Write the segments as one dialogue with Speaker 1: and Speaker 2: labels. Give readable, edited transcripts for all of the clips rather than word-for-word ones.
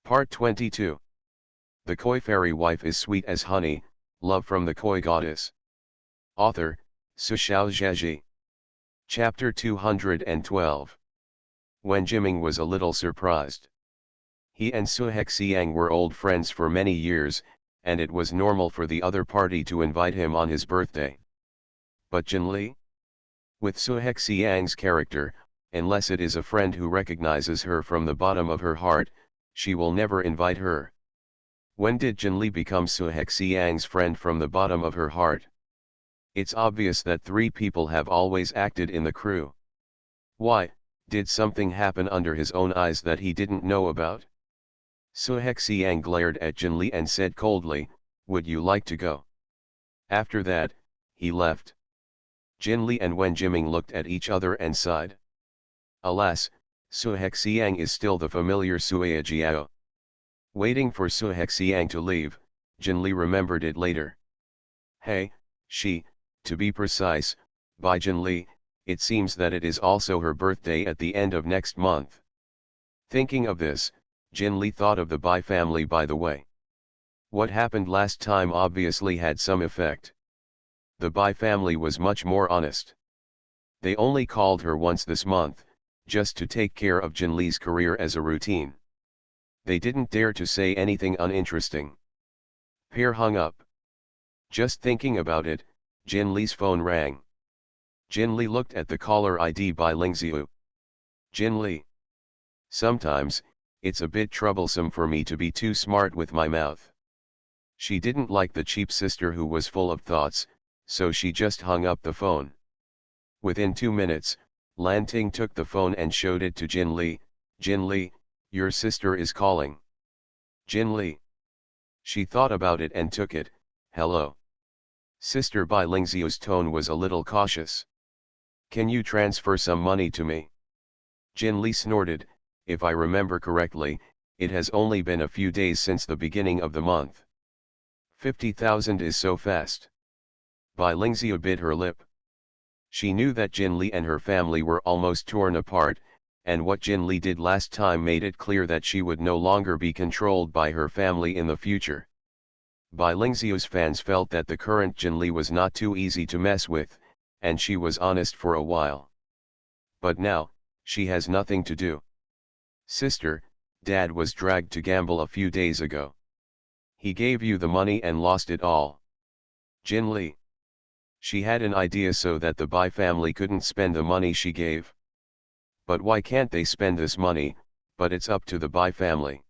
Speaker 1: Part 22. The Koi Fairy Wife is Sweet as Honey, Love from the Koi Goddess. Author, Su Xiaozhezhi. Chapter 212. When Jiming was a little surprised. He and Su Hexiang were old friends for many years, and it was normal for the other party to invite him on his birthday. But Jinli? With Su Hexiang's character, unless it is a friend who recognizes her from the bottom of her heart, she will never invite her. When did Jinli become Su Hexiang's friend from the bottom of her heart? It's obvious that three people have always acted in the crew. Why, did something happen under his own eyes that he didn't know about? Su Hexiang glared at Jinli and said coldly, "Would you like to go?" After that, he left. Jinli and Wen Jiming looked at each other and sighed. Alas, Su Hexiang is still the familiar Sui Jiao. Waiting for Su Hexiang to leave, Jinli remembered it later. Hey, to be precise, by Jinli, it seems that it is also her birthday at the end of next month. Thinking of this, Jinli thought of the Bai family by the way. What happened last time obviously had some effect. The Bai family was much more honest. They only called her once this month, just to take care of Jinli's career as a routine. They didn't dare to say anything uninteresting. Pierre hung up. Just thinking about it, Jinli's phone rang. Jinli looked at the caller ID by Lingxiu. Jinli. Sometimes, it's a bit troublesome for me to be too smart with my mouth. She didn't like the cheap sister who was full of thoughts, so she just hung up the phone. Within 2 minutes, Lan Ting took the phone and showed it to Jinli. Jinli, your sister is calling. Jinli. She thought about it and took it. Hello. Sister. Bai Lingxiu's tone was a little cautious. Can you transfer some money to me? Jinli snorted. If I remember correctly, it has only been a few days since the beginning of the month. 50,000 is so fast. Bai Lingxiu bit her lip. She knew that Jinli and her family were almost torn apart, and what Jinli did last time made it clear that she would no longer be controlled by her family in the future. Bai Lingxiu's fans felt that the current Jinli was not too easy to mess with, and she was honest for a while. But now, she has nothing to do. Sister, Dad was dragged to gamble a few days ago. He gave you the money and lost it all. Jinli. She had an idea so that the Bai family couldn't spend the money she gave. But why can't they spend this money? But it's up to the Bai family.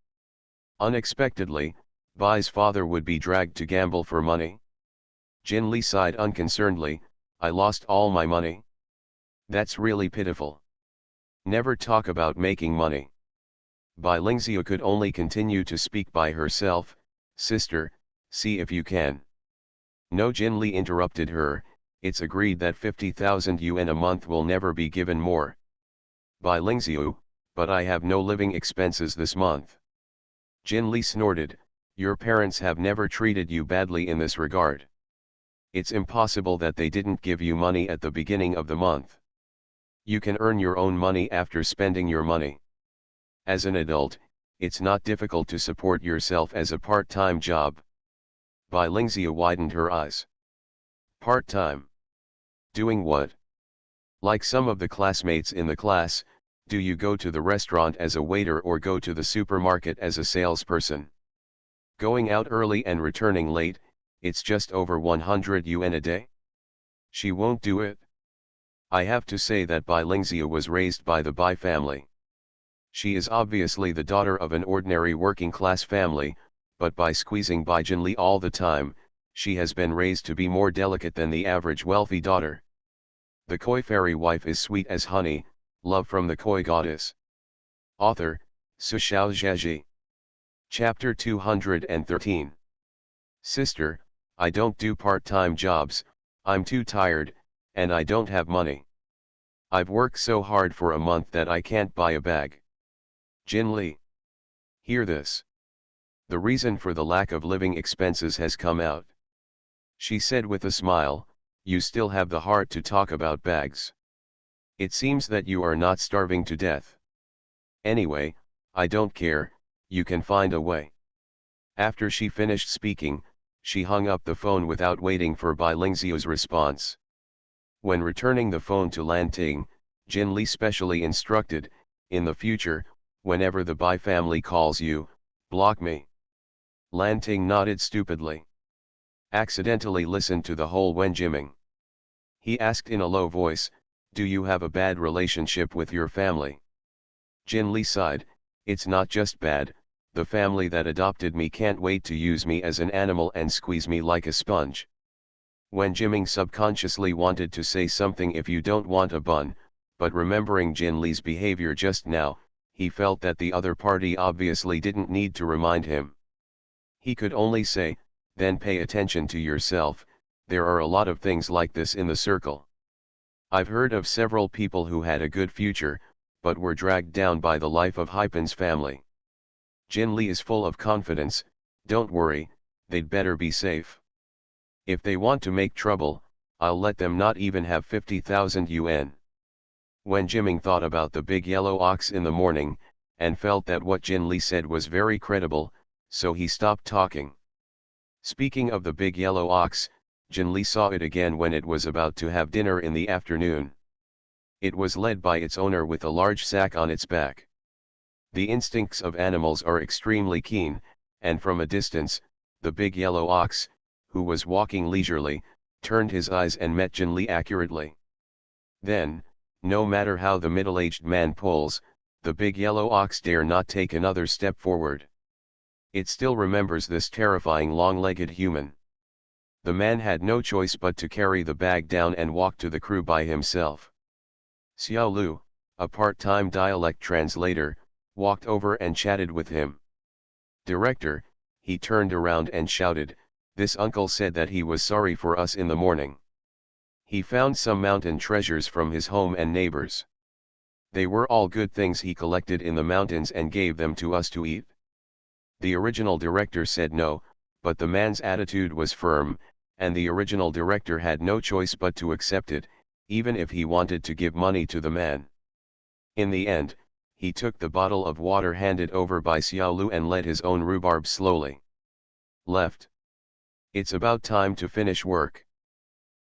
Speaker 1: Unexpectedly, Bai's father would be dragged to gamble for money. Jinli sighed unconcernedly. I lost all my money. That's really pitiful. Never talk about making money. Bai Lingxiu could only continue to speak by herself. Sister, see if you can. No, Jinli interrupted her. It's agreed that 50,000 yuan a month will never be given more. Bai Lingxiu, but I have no living expenses this month. Jinli snorted. Your parents have never treated you badly in this regard. It's impossible that they didn't give you money at the beginning of the month. You can earn your own money after spending your money. As an adult, it's not difficult to support yourself as a part-time job. Bai Lingxiu widened her eyes. Part-time? Doing what? Like some of the classmates in the class, do you go to the restaurant as a waiter or go to the supermarket as a salesperson? Going out early and returning late, it's just over 100 yuan a day? She won't do it. I have to say that Bai Lingxiu was raised by the Bai family. She is obviously the daughter of an ordinary working-class family, but by squeezing Bai Jinli all the time, she has been raised to be more delicate than the average wealthy daughter. The Koi Fairy Wife is Sweet as Honey, Love from the Koi Goddess. Author, Su Xiaozhezhi. Chapter 213. Sister, I don't do part-time jobs, I'm too tired, and I don't have money. I've worked so hard for a month that I can't buy a bag. Jinli. Hear this. The reason for the lack of living expenses has come out. She said with a smile, you still have the heart to talk about bags. It seems that you are not starving to death. Anyway, I don't care, you can find a way. After she finished speaking, she hung up the phone without waiting for Bai Lingxiu's response. When returning the phone to Lan Ting, Jin Li specially instructed, in the future, whenever the Bai family calls you, block me. Lan Ting nodded stupidly. Accidentally listened to the whole Wenjiming. He asked in a low voice, do you have a bad relationship with your family? Jin Li sighed, it's not just bad, the family that adopted me can't wait to use me as an animal and squeeze me like a sponge. Wenjiming subconsciously wanted to say something if you don't want a bun, but remembering Jin Li's behavior just now, he felt that the other party obviously didn't need to remind him. He could only say, then pay attention to yourself, there are a lot of things like this in the circle. I've heard of several people who had a good future, but were dragged down by the life of Hypen's family. Jin Li is full of confidence, don't worry, they'd better be safe. If they want to make trouble, I'll let them not even have 50,000 yuan. When Jiming thought about the big yellow ox in the morning, and felt that what Jin Li said was very credible, so he stopped talking. Speaking of the big yellow ox, Jin Li saw it again when it was about to have dinner in the afternoon. It was led by its owner with a large sack on its back. The instincts of animals are extremely keen, and from a distance, the big yellow ox, who was walking leisurely, turned his eyes and met Jin Li accurately. Then, no matter how the middle-aged man pulls, the big yellow ox dare not take another step forward. It still remembers this terrifying long-legged human. The man had no choice but to carry the bag down and walk to the crew by himself. Xiao Lu, a part-time dialect translator, walked over and chatted with him. Director, he turned around and shouted, this uncle said that he was sorry for us in the morning. He found some mountain treasures from his home and neighbors. They were all good things he collected in the mountains and gave them to us to eat. The original director said no, but the man's attitude was firm, and the original director had no choice but to accept it, even if he wanted to give money to the man. In the end, he took the bottle of water handed over by Xiao Lu and led his own rhubarb slowly. Left. It's about time to finish work.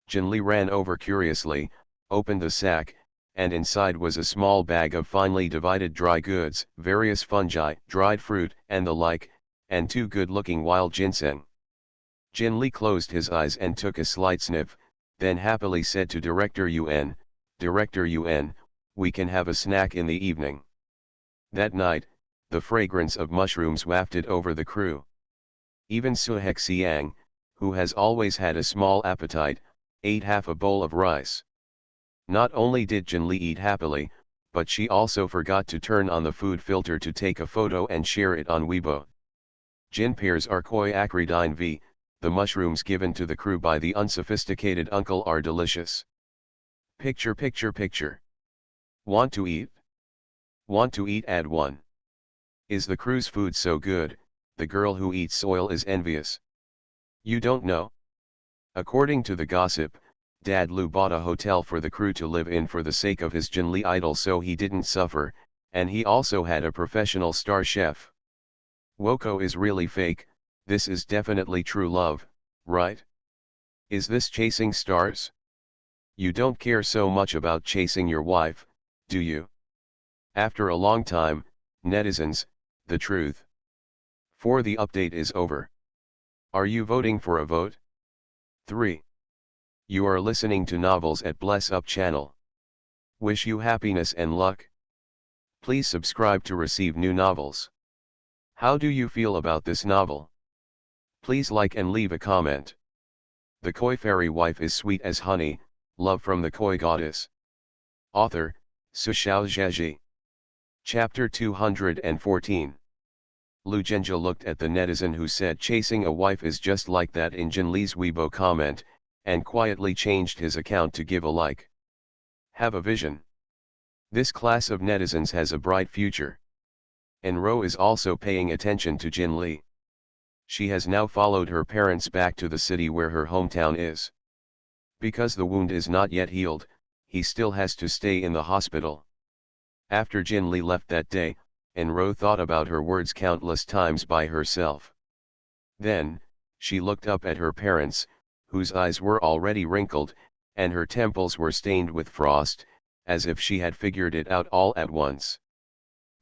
Speaker 1: Jin Li ran over curiously, opened the sack, and inside was a small bag of finely divided dry goods, various fungi, dried fruit, and the like, and 2 good-looking wild ginseng. Jin Li closed his eyes and took a slight sniff, then happily said to Director Yuan, Director Yuan, we can have a snack in the evening. That night, the fragrance of mushrooms wafted over the crew. Even Su Hexiang, who has always had a small appetite, ate half a bowl of rice. Not only did Jin Li eat happily, but she also forgot to turn on the food filter to take a photo and share it on Weibo. Jin pears are koi acridine v, the mushrooms given to the crew by the unsophisticated uncle are delicious. Picture. Want to eat? Want to eat? Add 1. Is the crew's food so good, the girl who eats soil is envious? You don't know? According to the gossip, Dad Lu bought a hotel for the crew to live in for the sake of his Jin Li idol so he didn't suffer, and he also had a professional star chef. Woko is really fake, this is definitely true love, right? Is this chasing stars? You don't care so much about chasing your wife, do you? After a long time, netizens, the truth. For the update is over. Are you voting for a vote? 3. You are listening to novels at Bless Up channel. Wish you happiness and luck. Please subscribe to receive new novels. How do you feel about this novel? Please like and leave a comment. The Koi Fairy Wife is sweet as honey, love from the Koi Goddess. Author, Su Xiaozheji. Chapter 214. Lu Zhenjia looked at the netizen who said chasing a wife is just like that in Jin Li's Weibo comment, and quietly changed his account to give a like. Have a vision. This class of netizens has a bright future. Enro is also paying attention to Jin Li. She has now followed her parents back to the city where her hometown is. Because the wound is not yet healed, he still has to stay in the hospital. After Jin Li left that day, and Ro thought about her words countless times by herself. Then, she looked up at her parents, whose eyes were already wrinkled, and her temples were stained with frost, as if she had figured it out all at once.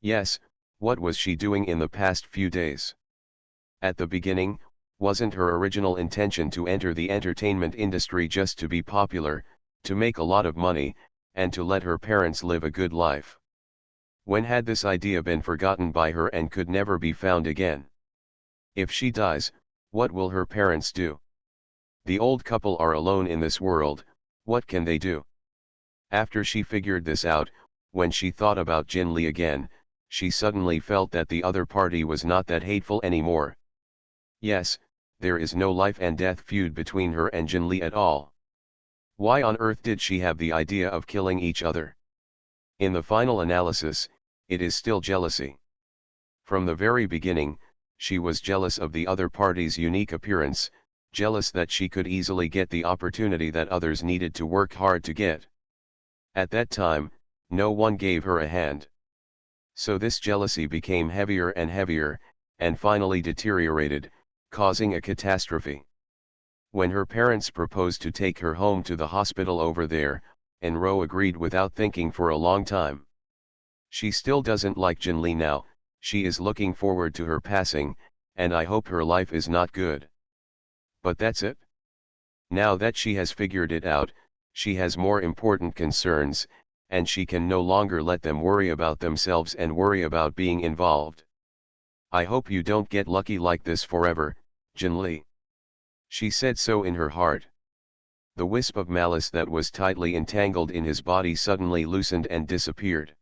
Speaker 1: Yes, what was she doing in the past few days? At the beginning, wasn't her original intention to enter the entertainment industry just to be popular, to make a lot of money, and to let her parents live a good life? When had this idea been forgotten by her and could never be found again? If she dies, what will her parents do? The old couple are alone in this world, what can they do? After she figured this out, when she thought about Jin Lee again, she suddenly felt that the other party was not that hateful anymore. Yes, there is no life and death feud between her and Jin Lee at all. Why on earth did she have the idea of killing each other? In the final analysis, it is still jealousy. From the very beginning, she was jealous of the other party's unique appearance, jealous that she could easily get the opportunity that others needed to work hard to get. At that time, no one gave her a hand. So this jealousy became heavier and heavier, and finally deteriorated, causing a catastrophe. When her parents proposed to take her home to the hospital over there, Ro agreed without thinking for a long time. She still doesn't like Jin Lee now, she is looking forward to her passing, and I hope her life is not good. But that's it. Now that she has figured it out, she has more important concerns, and she can no longer let them worry about themselves and worry about being involved. I hope you don't get lucky like this forever, Jin Lee. She said so in her heart. The wisp of malice that was tightly entangled in his body suddenly loosened and disappeared.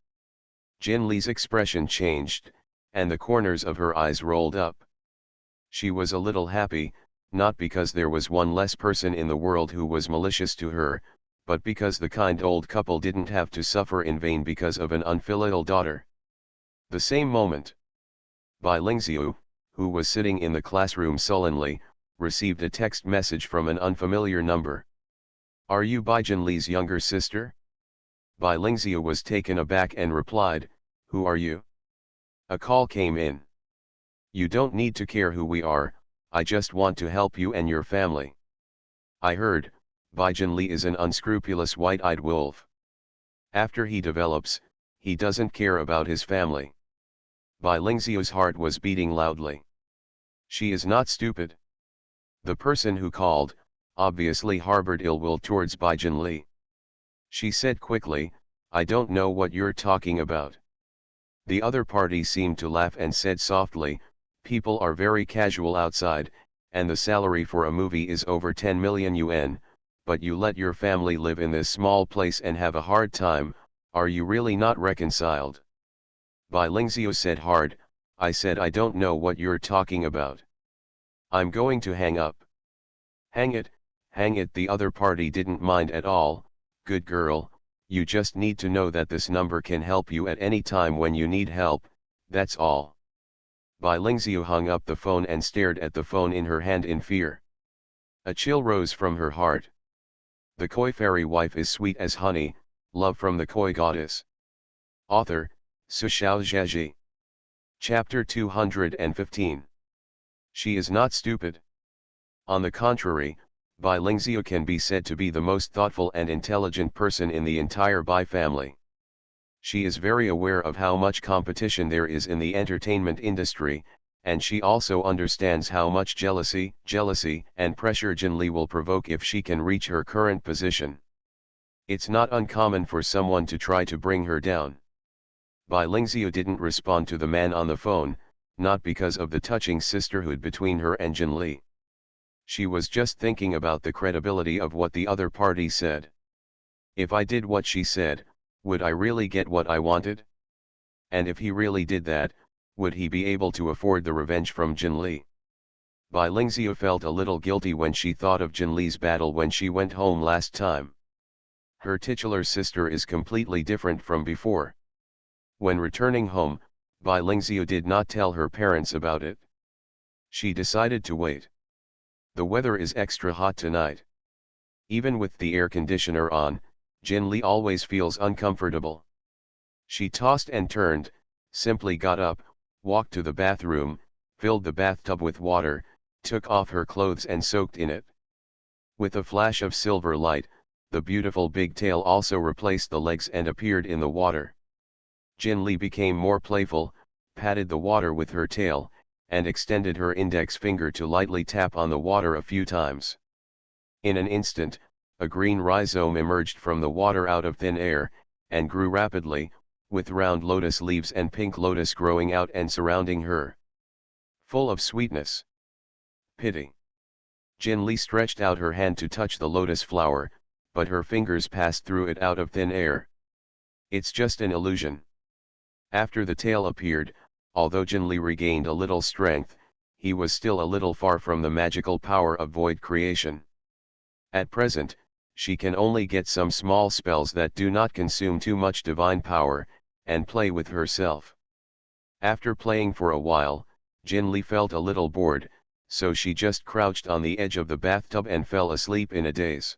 Speaker 1: Jin Lee's expression changed, and the corners of her eyes rolled up. She was a little happy, not because there was one less person in the world who was malicious to her, but because the kind old couple didn't have to suffer in vain because of an unfilial daughter. The same moment, Bai Lingxiu, who was sitting in the classroom sullenly, received a text message from an unfamiliar number. "Are you Bai Jin Lee's younger sister?" Bai Lingxiu was taken aback and replied, "Who are you?" A call came in. "You don't need to care who we are, I just want to help you and your family. I heard, Bai Jin Lee is an unscrupulous white-eyed wolf. After he develops, he doesn't care about his family." Bai Lingxiu's heart was beating loudly. She is not stupid. The person who called, obviously harbored ill will towards Bai Jin Lee. She said quickly, "I don't know what you're talking about." The other party seemed to laugh and said softly, "People are very casual outside, and the salary for a movie is over 10 million yuan, but you let your family live in this small place and have a hard time, are you really not reconciled?" Bai Lingxiu said hard, "I said I don't know what you're talking about. I'm going to hang up." Hang it, the other party didn't mind at all. "Good girl, you just need to know that this number can help you at any time when you need help, that's all." Bai Lingxiu hung up the phone and stared at the phone in her hand in fear. A chill rose from her heart. The koi fairy wife is sweet as honey, love from the koi goddess. Author, Sushao Zheji. Chapter 215. She is not stupid. On the contrary, Bai Lingxiu can be said to be the most thoughtful and intelligent person in the entire Bai family. She is very aware of how much competition there is in the entertainment industry, and she also understands how much jealousy and pressure Jin Lee will provoke if she can reach her current position. It's not uncommon for someone to try to bring her down. Bai Lingxiu didn't respond to the man on the phone, not because of the touching sisterhood between her and Jin Lee. She was just thinking about the credibility of what the other party said. If I did what she said, would I really get what I wanted? And if he really did that, would he be able to afford the revenge from Jin Lee? Bai Lingxiu felt a little guilty when she thought of Jin Lee's battle when she went home last time. Her titular sister is completely different from before. When returning home, Bai Lingxiu did not tell her parents about it. She decided to wait. The weather is extra hot tonight. Even with the air conditioner on, Jin Lee always feels uncomfortable. She tossed and turned, simply got up, walked to the bathroom, filled the bathtub with water, took off her clothes and soaked in it. With a flash of silver light, the beautiful big tail also replaced the legs and appeared in the water. Jin Lee became more playful, patted the water with her tail, and extended her index finger to lightly tap on the water a few times. In an instant, a green rhizome emerged from the water out of thin air, and grew rapidly, with round lotus leaves and pink lotus growing out and surrounding her. Full of sweetness. Pity. Jin Lee stretched out her hand to touch the lotus flower, but her fingers passed through it out of thin air. It's just an illusion. After the tail appeared, although Jin Lee regained a little strength, he was still a little far from the magical power of void creation. At present, she can only get some small spells that do not consume too much divine power, and play with herself. After playing for a while, Jin Lee felt a little bored, so she just crouched on the edge of the bathtub and fell asleep in a daze.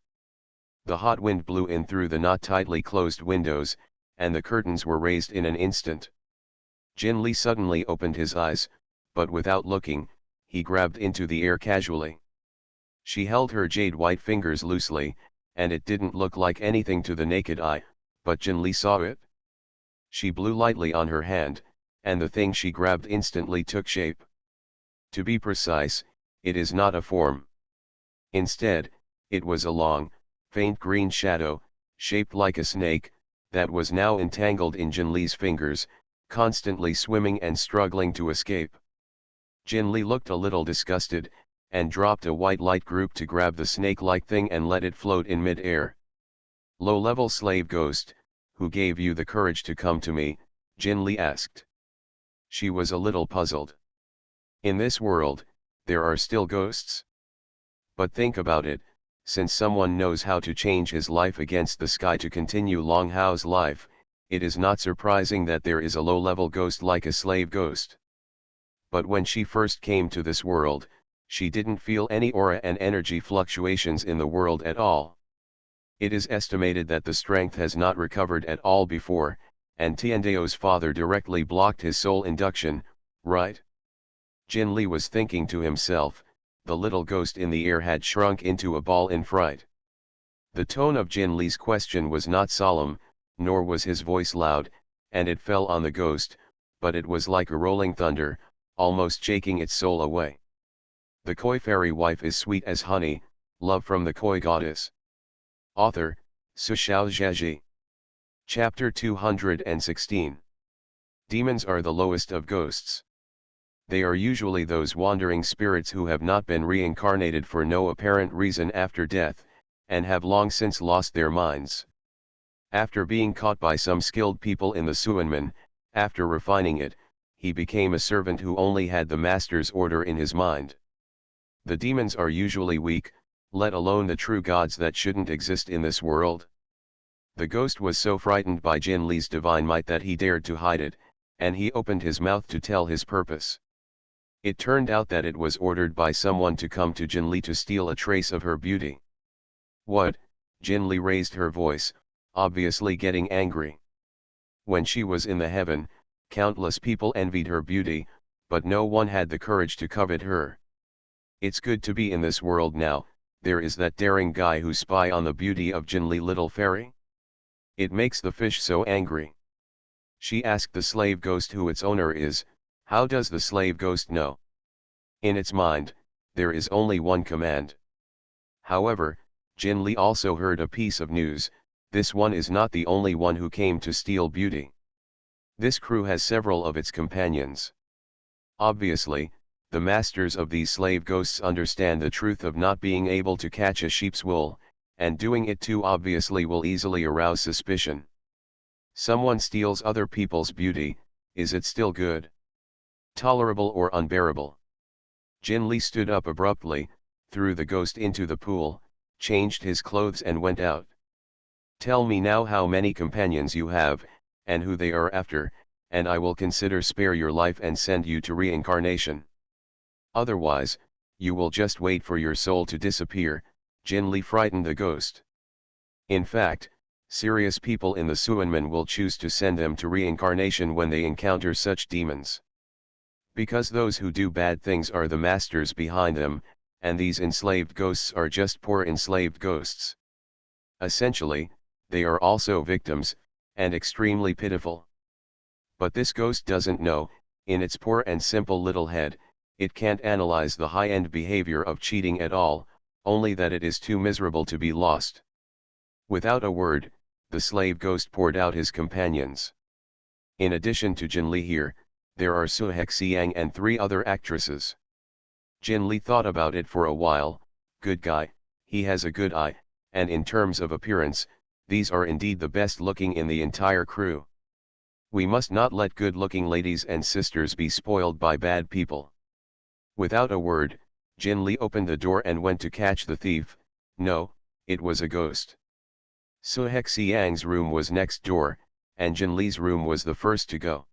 Speaker 1: The hot wind blew in through the not tightly closed windows, and the curtains were raised in an instant. Jin Lee suddenly opened his eyes, but without looking, he grabbed into the air casually. She held her jade-white fingers loosely, and it didn't look like anything to the naked eye, but Jin Lee saw it. She blew lightly on her hand, and the thing she grabbed instantly took shape. To be precise, it is not a form. Instead, it was a long, faint green shadow, shaped like a snake, that was now entangled in Jin Lee's fingers, constantly swimming and struggling to escape. Jin Lee looked a little disgusted, and dropped a white light group to grab the snake-like thing and let it float in mid-air. Low-level slave ghost, who gave you the courage to come to me? Jin Lee asked. She was a little puzzled. In this world, there are still ghosts. But think about it, since someone knows how to change his life against the sky to continue Long Hao's life, it is not surprising that there is a low-level ghost like a slave ghost. But when she first came to this world, she didn't feel any aura and energy fluctuations in the world at all. It is estimated that the strength has not recovered at all before, and Tiandao's father directly blocked his soul induction, right? Jin Lee was thinking to himself. The little ghost in the air had shrunk into a ball in fright. The tone of Jin Lee's question was not solemn, nor was his voice loud, and it fell on the ghost, but it was like a rolling thunder, almost shaking its soul away. The Koi fairy wife is sweet as honey, love from the Koi goddess. Author, Sushao Zhaji. Chapter 216. Demons are the lowest of ghosts. They are usually those wandering spirits who have not been reincarnated for no apparent reason after death, and have long since lost their minds. After being caught by some skilled people in the Suanmen, after refining it, he became a servant who only had the master's order in his mind. The demons are usually weak, let alone the true gods that shouldn't exist in this world. The ghost was so frightened by Jin Lee's divine might that he dared to hide it, and he opened his mouth to tell his purpose. It turned out that it was ordered by someone to come to Jin Lee to steal a trace of her beauty. What? Jin Lee raised her voice, obviously getting angry. When she was in the heaven, countless people envied her beauty, but no one had the courage to covet her. It's good to be in this world now. There is that daring guy who spy on the beauty of Jin Lee, little fairy. It makes the fish so angry. She asked the slave ghost who its owner is. How does the slave ghost know? In its mind, there is only one command. However, Jin Lee also heard a piece of news. This one is not the only one who came to steal beauty. This crew has several of its companions. Obviously, the masters of these slave ghosts understand the truth of not being able to catch a sheep's wool, and doing it too obviously will easily arouse suspicion. Someone steals other people's beauty, is it still good? Tolerable or unbearable? Jin Lee stood up abruptly, threw the ghost into the pool, changed his clothes and went out. Tell me now how many companions you have, and who they are after, and I will consider spare your life and send you to reincarnation. Otherwise, you will just wait for your soul to disappear. Jin Lee frightened the ghost. In fact, Serious people in the Suanmen will choose to send them to reincarnation when they encounter such demons. Because those who do bad things are the masters behind them, and these enslaved ghosts are just poor enslaved ghosts. Essentially, they are also victims, and extremely pitiful. But this ghost doesn't know, in its poor and simple little head, it can't analyze the high-end behavior of cheating at all, only that it is too miserable to be lost. Without a word, the slave ghost poured out his companions. In addition to Jin Li here, there are Su Hexiang and 3 other actresses. Jin Li thought about it for a while. Good guy, he has a good eye, and in terms of appearance, these are indeed the best looking in the entire crew. We must not let good-looking ladies and sisters be spoiled by bad people. Without a word, Jin Li opened the door and went to catch the thief. No, it was a ghost. Su Hexiang's room was next door, and Jin Li's room was the first to go.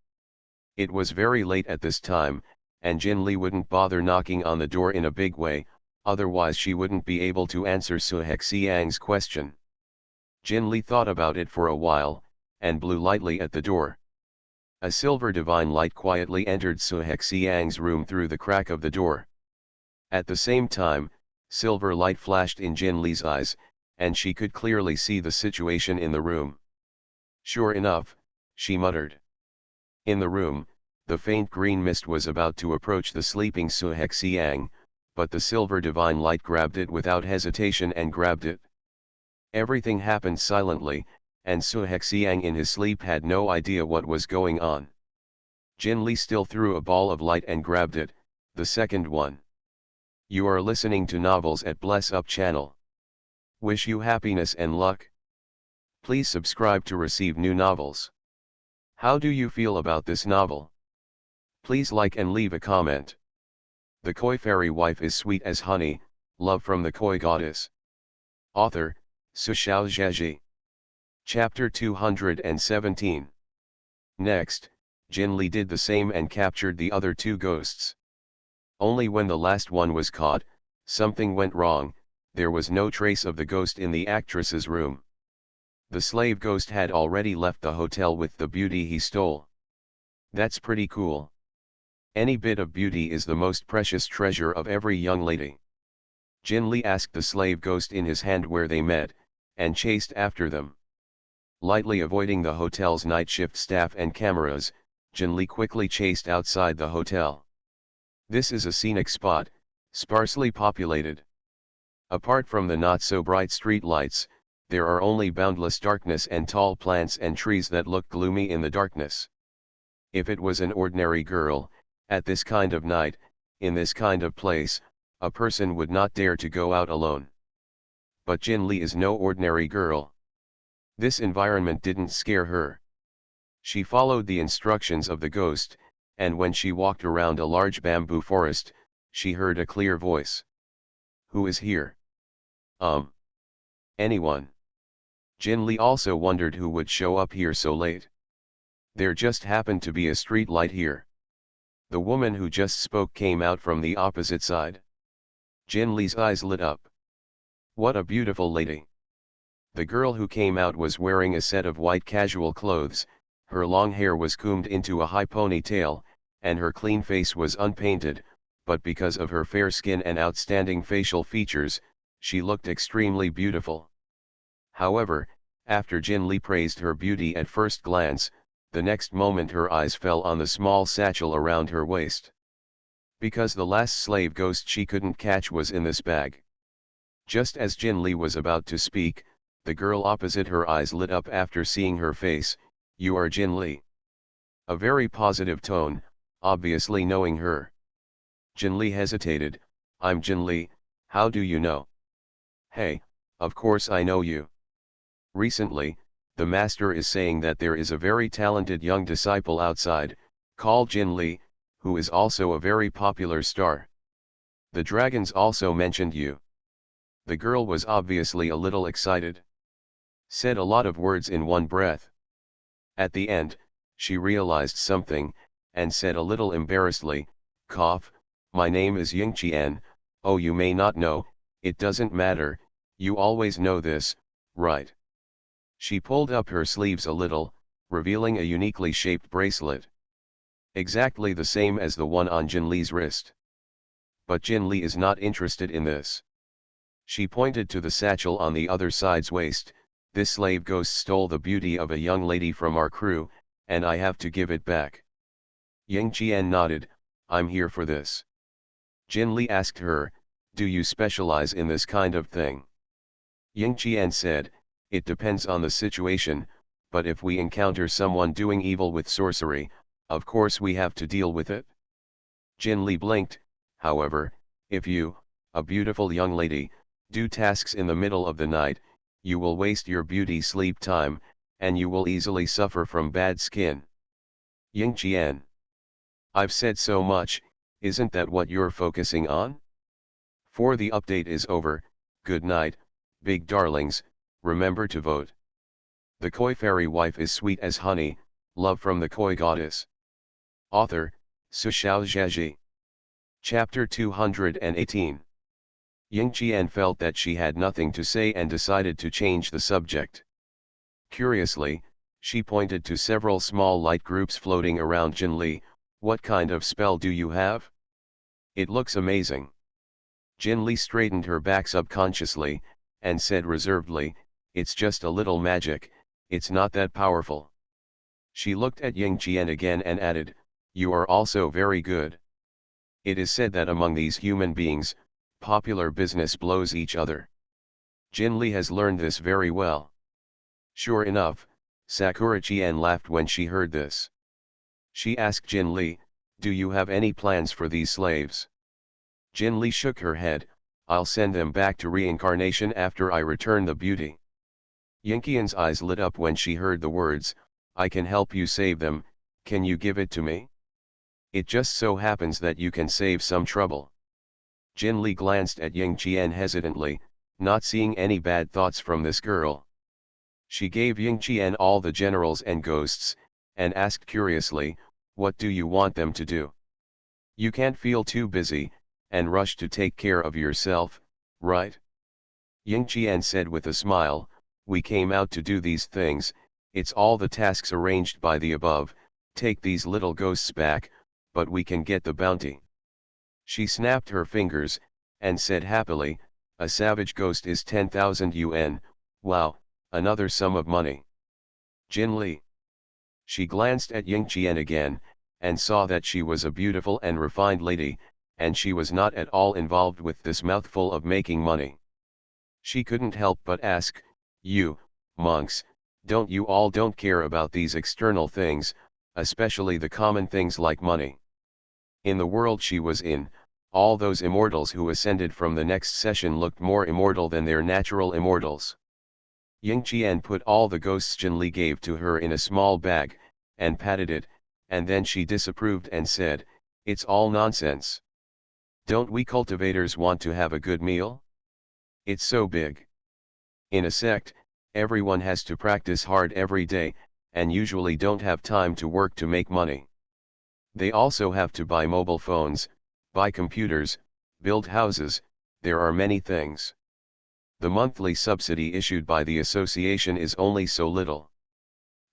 Speaker 1: It was very late at this time, and Jin Li wouldn't bother knocking on the door in a big way, otherwise she wouldn't be able to answer Su Hexiang's question. Jin Li thought about it for a while, and blew lightly at the door. A silver divine light quietly entered Su Hexiang's room through the crack of the door. At the same time, silver light flashed in Jin Li's eyes, and she could clearly see the situation in the room. Sure enough, she muttered. In the room, the faint green mist was about to approach the sleeping Su Hexiang, but the silver divine light grabbed it without hesitation and grabbed it. Everything happened silently, and Su Hexiang in his sleep had no idea what was going on. Jin Li still threw a ball of light and grabbed it, the second one. You are listening to Novels at Bless Up channel. Wish you happiness and luck. Please subscribe to receive new novels. How do you feel about this novel? Please like and leave a comment. The Koi Fairy Wife is Sweet as Honey, Love from the Koi Goddess. Author, Su Xiaozhaji. Chapter 217. Next, Jin Li did the same and captured the other 2 ghosts. Only when the last one was caught, something went wrong. There was no trace of the ghost in the actress's room. The slave ghost had already left the hotel with the beauty he stole. That's pretty cool. Any bit of beauty is the most precious treasure of every young lady. Jin Li asked the slave ghost in his hand where they met, and chased after them. Lightly avoiding the hotel's night shift staff and cameras, Jin Li quickly chased outside the hotel. This is a scenic spot, sparsely populated. Apart from the not-so-bright street lights, there are only boundless darkness and tall plants and trees that look gloomy in the darkness. If it was an ordinary girl, at this kind of night, in this kind of place, a person would not dare to go out alone. But Jin Li is no ordinary girl. This environment didn't scare her. She followed the instructions of the ghost, and when she walked around a large bamboo forest, she heard a clear voice. Who is here? Anyone. Jin Li also wondered who would show up here so late. There just happened to be a street light here. The woman who just spoke came out from the opposite side. Jin Li's eyes lit up. What a beautiful lady. The girl who came out was wearing a set of white casual clothes, her long hair was combed into a high ponytail, and her clean face was unpainted, but because of her fair skin and outstanding facial features, she looked extremely beautiful. However, after Jin Li praised her beauty at first glance, the next moment her eyes fell on the small satchel around her waist. Because the last slave ghost she couldn't catch was in this bag. Just as Jin Li was about to speak, the girl opposite her eyes lit up after seeing her face. You are Jin Li. A very positive tone, obviously knowing her. Jin Li hesitated. I'm Jin Li, how do you know? Hey, of course I know you. Recently, the master is saying that there is a very talented young disciple outside, called Jin Li, who is also a very popular star. The dragons also mentioned you. The girl was obviously a little excited. Said a lot of words in one breath. At the end, she realized something, and said a little embarrassedly, cough, my name is Yingqian. Oh, you may not know, it doesn't matter, you always know this, right? She pulled up her sleeves a little, revealing a uniquely shaped bracelet. Exactly the same as the one on Jin Li's wrist. But Jin Li is not interested in this. She pointed to the satchel on the other side's waist. This slave ghost stole the beauty of a young lady from our crew, and I have to give it back. Yang Qian nodded, I'm here for this. Jin Li asked her, do you specialize in this kind of thing? Yang Qian said, it depends on the situation, but if we encounter someone doing evil with sorcery, of course we have to deal with it. Jin Li blinked, however, if you, a beautiful young lady, do tasks in the middle of the night, you will waste your beauty sleep time, and you will easily suffer from bad skin. Yang Qian. I've said so much, isn't that what you're focusing on? For the update is over, good night, big darlings, remember to vote. The Koi Fairy Wife is sweet as honey, love from the Koi Goddess. Author, Sushao Zhaji. Chapter 218. Yang Qian felt that she had nothing to say and decided to change the subject. Curiously, she pointed to several small light groups floating around Jin Li. What kind of spell do you have? It looks amazing. Jin Li straightened her back subconsciously, and said reservedly, it's just a little magic, it's not that powerful. She looked at Yang Qian again and added, you are also very good. It is said that among these human beings, popular business blows each other. Jin Li has learned this very well. Sure enough, Sakura Qian laughed when she heard this. She asked Jin Li, do you have any plans for these slaves? Jin Li shook her head, I'll send them back to reincarnation after I return the beauty. Yang Qian's eyes lit up when she heard the words, I can help you save them, can you give it to me? It just so happens that you can save some trouble. Jin Li glanced at Yang Qian hesitantly, not seeing any bad thoughts from this girl. She gave Yang Qian all the generals and ghosts, and asked curiously, what do you want them to do? You can't feel too busy, and rush to take care of yourself, right? Yang Qian said with a smile, we came out to do these things, it's all the tasks arranged by the above, take these little ghosts back, but we can get the bounty. She snapped her fingers, and said happily, a savage ghost is 10,000 yuan, wow, another sum of money. Jin Li. She glanced at Yang Qian again, and saw that she was a beautiful and refined lady, and she was not at all involved with this mouthful of making money. She couldn't help but ask, you, monks, don't you all don't care about these external things, especially the common things like money? In the world she was in, all those immortals who ascended from the next session looked more immortal than their natural immortals. Yang Qian put all the ghosts Jin Li gave to her in a small bag, and patted it, and then she disapproved and said, it's all nonsense. Don't we cultivators want to have a good meal? It's so big. In a sect, everyone has to practice hard every day, and usually don't have time to work to make money. They also have to buy mobile phones, buy computers, build houses, there are many things. The monthly subsidy issued by the association is only so little.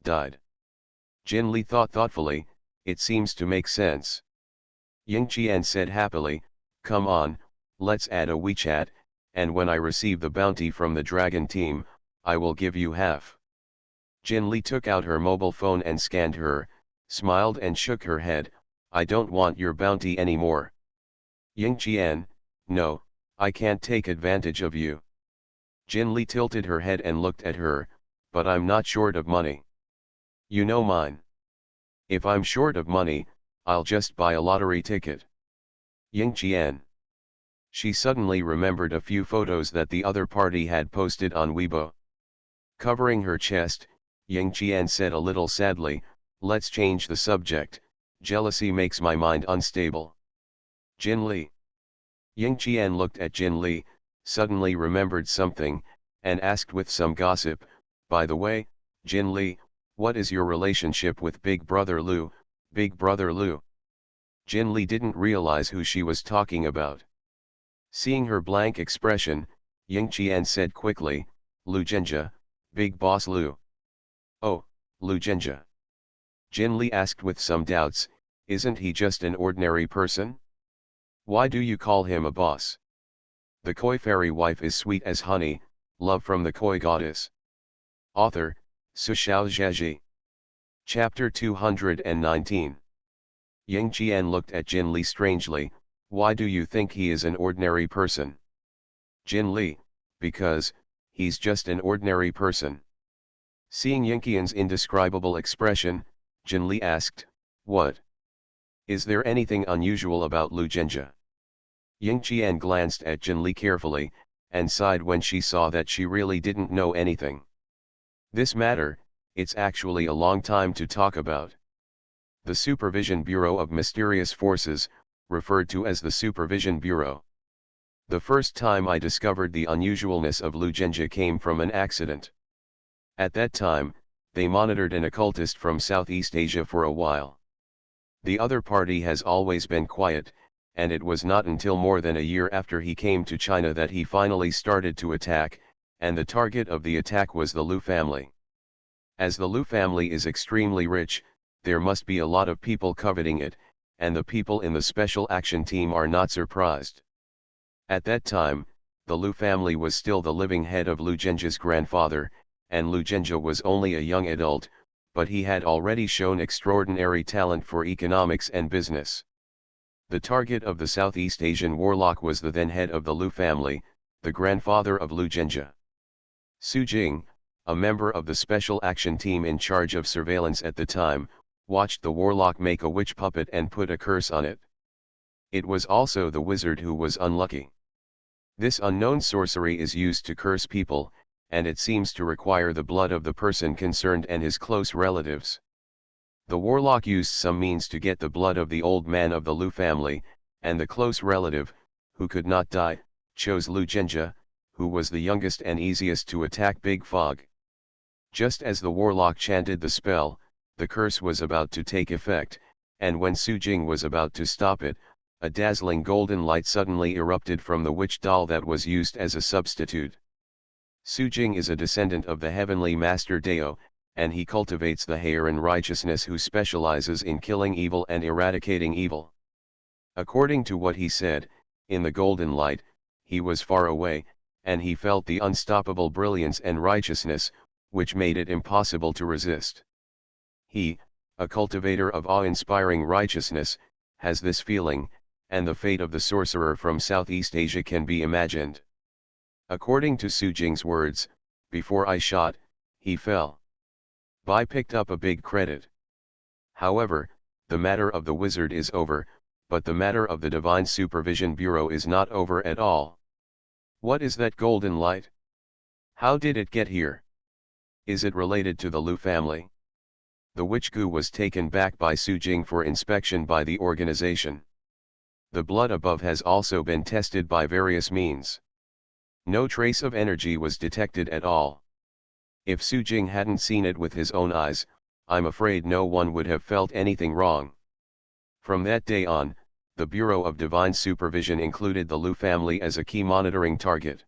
Speaker 1: Died. Jin Li thought thoughtfully, it seems to make sense. Yang Qian said happily, come on, let's add a WeChat, and when I receive the bounty from the dragon team, I will give you half. Jin Li took out her mobile phone and scanned her, smiled and shook her head, I don't want your bounty anymore. Yang Qian, no, I can't take advantage of you. Jin Li tilted her head and looked at her, but I'm not short of money. You know mine. If I'm short of money, I'll just buy a lottery ticket. Yang Qian. She suddenly remembered a few photos that the other party had posted on Weibo. Covering her chest, Yang Qian said a little sadly, let's change the subject, jealousy makes my mind unstable. Jin Li. Yang Qian looked at Jin Li, suddenly remembered something, and asked with some gossip, by the way, Jin Li, what is your relationship with Big Brother Lu, Big Brother Lu? Jin Li didn't realize who she was talking about. Seeing her blank expression, Yang Qian said quickly, Lu Zhenjia, Big Boss Lu. Oh, Lu Jinja. Jin Li asked with some doubts, isn't he just an ordinary person? Why do you call him a boss? The koi fairy wife is sweet as honey, love from the koi goddess. Author, Sushao Zheji. Chapter 219. Yang Jian looked at Jin Li strangely, why do you think he is an ordinary person? Jin Li, because, he's just an ordinary person. Seeing Yingqian's indescribable expression, Jin Li asked, what? Is there anything unusual about Lu Jinja? Yingqian glanced at Jin Li carefully, and sighed when she saw that she really didn't know anything. This matter, it's actually a long time to talk about. The Supervision Bureau of Mysterious Forces, referred to as the Supervision Bureau. The first time I discovered the unusualness of Lu Jinja came from an accident. At that time, they monitored an occultist from Southeast Asia for a while. The other party has always been quiet, and it was not until more than a year after he came to China that he finally started to attack, and the target of the attack was the Lu family. As the Lu family is extremely rich, there must be a lot of people coveting it, and the people in the special action team are not surprised. At that time, the Lu family was still the living head of Lu Jinja's grandfather, and Lu Jinja was only a young adult, but he had already shown extraordinary talent for economics and business. The target of the Southeast Asian warlock was the then head of the Lu family, the grandfather of Lu Jinja. Su Jing, a member of the special action team in charge of surveillance at the time, watched the warlock make a witch puppet and put a curse on it. It was also the wizard who was unlucky. This unknown sorcery is used to curse people, and it seems to require the blood of the person concerned and his close relatives. The warlock used some means to get the blood of the old man of the Lu family, and the close relative, who could not die, chose Lu Jinja, who was the youngest and easiest to attack Big Fog. Just as the warlock chanted the spell, the curse was about to take effect, and when Su Jing was about to stop it, a dazzling golden light suddenly erupted from the witch doll that was used as a substitute. Su Jing is a descendant of the heavenly master Dao, and he cultivates the Heian righteousness who specializes in killing evil and eradicating evil. According to what he said, in the golden light, he was far away, and he felt the unstoppable brilliance and righteousness, which made it impossible to resist. He, a cultivator of awe-inspiring righteousness, has this feeling, and the fate of the sorcerer from Southeast Asia can be imagined. According to Su Jing's words, before I shot, he fell. Bai picked up a big credit. However, the matter of the wizard is over, but the matter of the Divine Supervision Bureau is not over at all. What is that golden light? How did it get here? Is it related to the Lu family? The witch goo was taken back by Su Jing for inspection by the organization. The blood above has also been tested by various means. No trace of energy was detected at all. If Su Jing hadn't seen it with his own eyes, I'm afraid no one would have felt anything wrong. From that day on, the Bureau of Divine Supervision included the Lu family as a key monitoring target.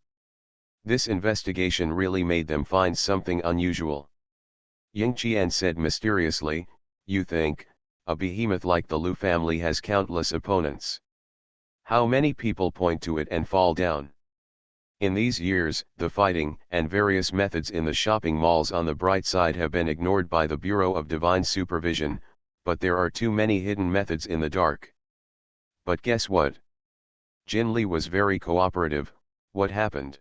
Speaker 1: This investigation really made them find something unusual. Yingqian said mysteriously, you think, a behemoth like the Lu family has countless opponents. How many people point to it and fall down? In these years, the fighting and various methods in the shopping malls on the bright side have been ignored by the Bureau of Divine Supervision, but there are too many hidden methods in the dark. But guess what? Jin Li was very cooperative. What happened?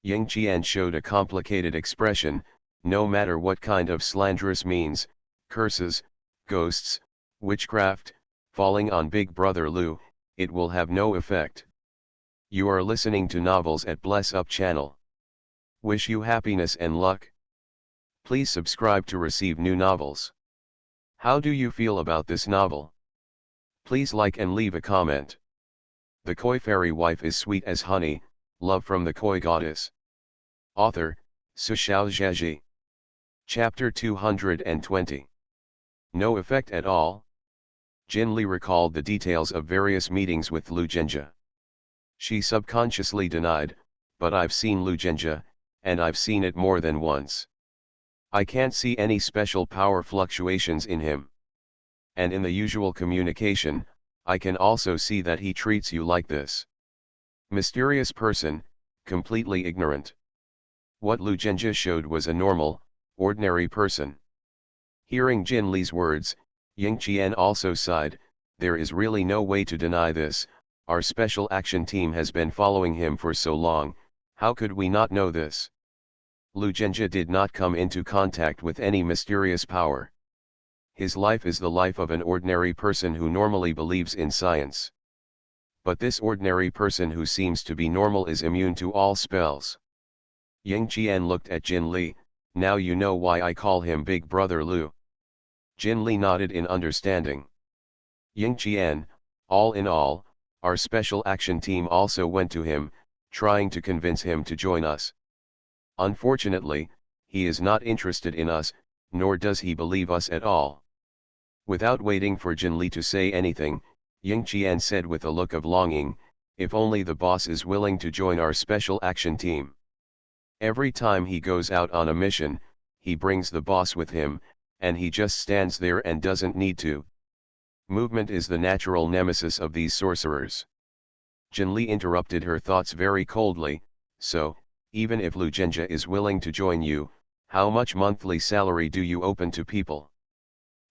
Speaker 1: Yingqian showed a complicated expression. No matter what kind of slanderous means, curses, ghosts, witchcraft, falling on Big Brother Lu, it will have no effect. You are listening to Novels at Bless Up channel. Wish you happiness and luck. Please subscribe to receive new novels. How do you feel about this novel? Please like and leave a comment. The Koi Fairy Wife is sweet as honey, love from the Koi Goddess. Author, Sushao Zheji. Chapter 220. No effect at all? Jin Li recalled the details of various meetings with Lu Jinja. She subconsciously denied, but I've seen Lu Jinja, and I've seen it more than once. I can't see any special power fluctuations in him. And in the usual communication, I can also see that he treats you like this. Mysterious person, completely ignorant. What Lu Zhenjie showed was a normal, ordinary person. Hearing Jin Li's words, Ying Qian also sighed. There is really no way to deny this. Our special action team has been following him for so long, how could we not know this? Lu Zhenjie did not come into contact with any mysterious power. His life is the life of an ordinary person who normally believes in science. But this ordinary person who seems to be normal is immune to all spells. Ying Qian looked at Jin Li. Now you know why I call him Big Brother Lu. Jin Li nodded in understanding. Ying Qian, all in all, our special action team also went to him, trying to convince him to join us. Unfortunately, he is not interested in us, nor does he believe us at all. Without waiting for Jin Li to say anything, Ying Qian said with a look of longing, if only the boss is willing to join our special action team. Every time he goes out on a mission, he brings the boss with him, and he just stands there and doesn't need to. Movement is the natural nemesis of these sorcerers. Jin Li interrupted her thoughts very coldly, so, even if Lu Zhenjie is willing to join you, how much monthly salary do you open to people?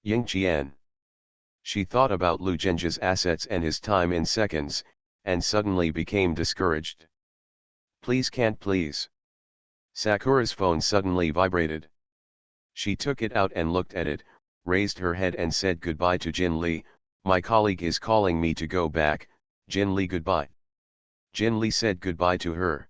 Speaker 1: Ying Qian. She thought about Lu Zhenjie's assets and his time in seconds, and suddenly became discouraged. Please can't please. Sakura's phone suddenly vibrated. She took it out and looked at it, raised her head and said goodbye to Jin Li. My colleague is calling me to go back. Jin Li, goodbye. Jin Li said goodbye to her.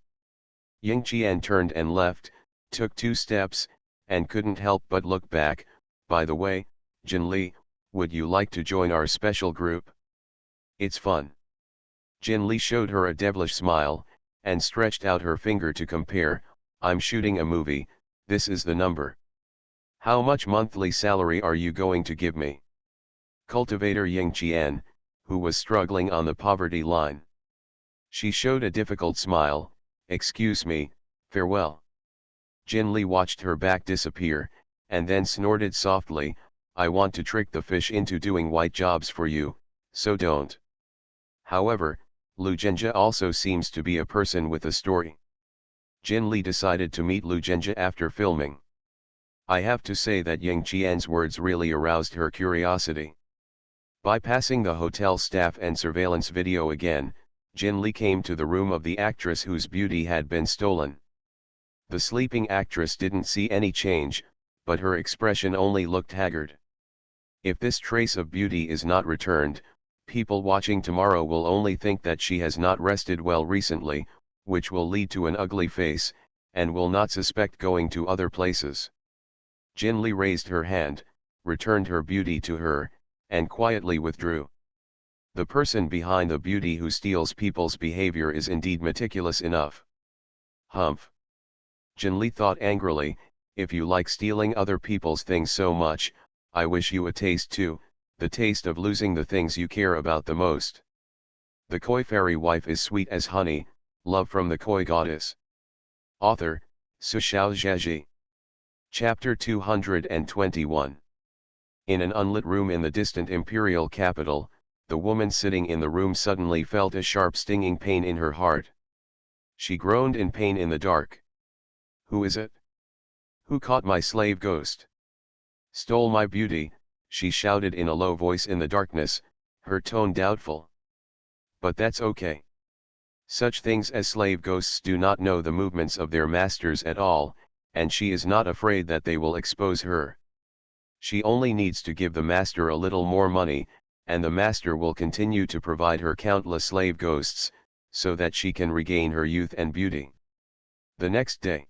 Speaker 1: Ying Qian turned and left, took 2 steps, and couldn't help but look back. By the way, Jin Li, would you like to join our special group? It's fun. Jin Li showed her a devilish smile, and stretched out her finger to compare. I'm shooting a movie, this is the number. How much monthly salary are you going to give me? Cultivator Ying Qian, who was struggling on the poverty line. She showed a difficult smile. Excuse me, farewell. Jin Li watched her back disappear, and then snorted softly, I want to trick the fish into doing white jobs for you, so don't. However, Lu Zhenjie also seems to be a person with a story. Jin Li decided to meet Lu Zhenjie after filming. I have to say that Ying Qian's words really aroused her curiosity. Bypassing the hotel staff and surveillance video again, Jin Li came to the room of the actress whose beauty had been stolen. The sleeping actress didn't see any change, but her expression only looked haggard. If this trace of beauty is not returned, people watching tomorrow will only think that she has not rested well recently, which will lead to an ugly face, and will not suspect going to other places. Jin Li raised her hand, returned her beauty to her, and quietly withdrew. The person behind the beauty who steals people's behavior is indeed meticulous enough. Humph. Jin Li thought angrily, if you like stealing other people's things so much, I wish you a taste too, the taste of losing the things you care about the most. The Koi fairy wife is sweet as honey, love from the Koi goddess. Author, Sushao Zhaji. Chapter 221. In an unlit room in the distant imperial capital, the woman sitting in the room suddenly felt a sharp stinging pain in her heart. She groaned in pain in the dark. Who is it? Who caught my slave ghost? Stole my beauty, she shouted in a low voice in the darkness, her tone doubtful. But that's okay. Such things as slave ghosts do not know the movements of their masters at all, and she is not afraid that they will expose her. She only needs to give the master a little more money, and the master will continue to provide her countless slave ghosts, so that she can regain her youth and beauty. The next day.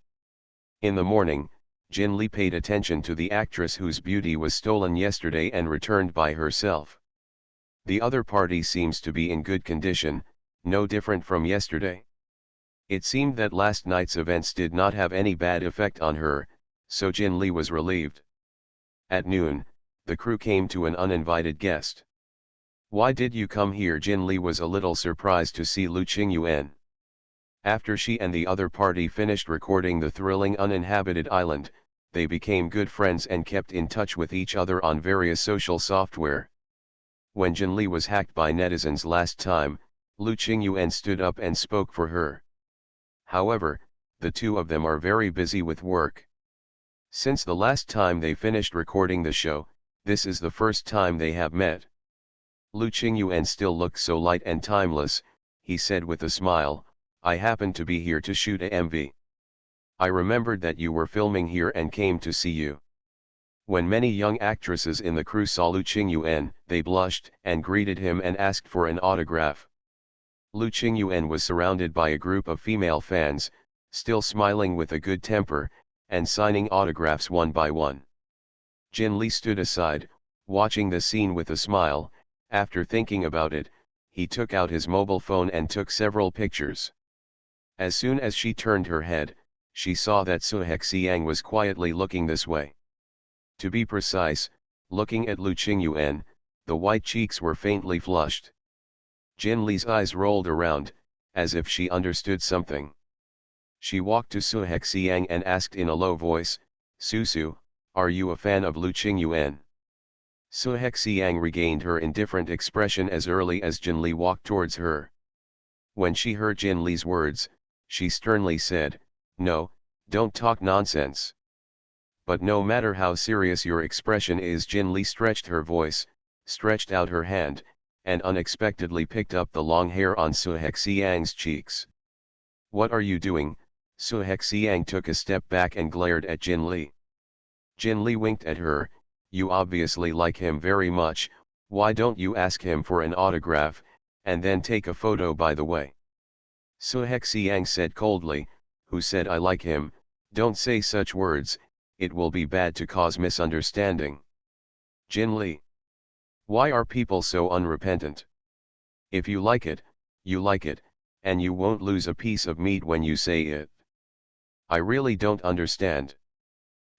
Speaker 1: In the morning, Jin Li paid attention to the actress whose beauty was stolen yesterday and returned by herself. The other party seems to be in good condition, no different from yesterday. It seemed that last night's events did not have any bad effect on her, so Jin Li was relieved. At noon, the crew came to an uninvited guest. Why did you come here? Jin Li was a little surprised to see Lu Qingyuan. After she and the other party finished recording the thrilling uninhabited island, they became good friends and kept in touch with each other on various social software. When Jinli was hacked by netizens last time, Lu Qingyuan stood up and spoke for her. However, the two of them are very busy with work. Since the last time they finished recording the show, this is the first time they have met. Lu Qingyuan still looks so light and timeless, he said with a smile, I happened to be here to shoot a MV. I remembered that you were filming here and came to see you. When many young actresses in the crew saw Lu Qingyuan, they blushed and greeted him and asked for an autograph. Lu Qingyuan was surrounded by a group of female fans, still smiling with a good temper, and signing autographs one by one. Jin Li stood aside, watching the scene with a smile. After thinking about it, he took out his mobile phone and took several pictures. As soon as she turned her head, she saw that Su Hexiang was quietly looking this way. To be precise, looking at Lu Qingyuan, the white cheeks were faintly flushed. Jin Li's eyes rolled around, as if she understood something. She walked to Su Hexiang and asked in a low voice, Su, are you a fan of Lu Qingyuan? Su Hexiang regained her indifferent expression as early as Jin Li walked towards her. When she heard Jin Li's words, she sternly said, no, don't talk nonsense. But no matter how serious your expression is, Jin Li stretched her voice, stretched out her hand, and unexpectedly picked up the long hair on Su Hexiang's cheeks. What are you doing? Su Hexiang took a step back and glared at Jin Li. Jin Li winked at her, you obviously like him very much, why don't you ask him for an autograph, and then take a photo by the way? Su Hexiang said coldly, who said I like him? Don't say such words, it will be bad to cause misunderstanding. Jin Li. Why are people so unrepentant? If you like it, and you won't lose a piece of meat when you say it. I really don't understand.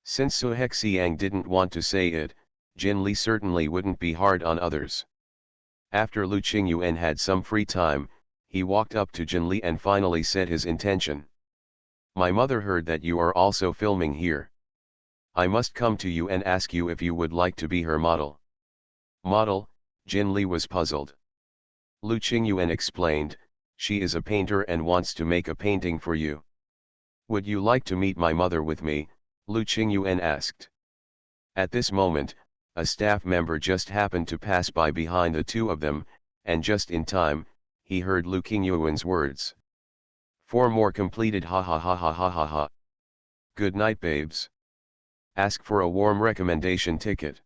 Speaker 1: Since Su Hexiang didn't want to say it, Jin Li certainly wouldn't be hard on others. After Lu Qingyuan had some free time, he walked up to Jin Li and finally said his intention. My mother heard that you are also filming here. I must come to you and ask you if you would like to be her model. Model? Jin Li was puzzled. Lu Qingyuan explained, she is a painter and wants to make a painting for you. Would you like to meet my mother with me? Lu Qingyuan asked. At this moment, a staff member just happened to pass by behind the two of them, and just in time, he heard Lu Qingyuan's words. 4 more completed, ha ha ha ha ha ha ha. Good night babes. Ask for a warm recommendation ticket.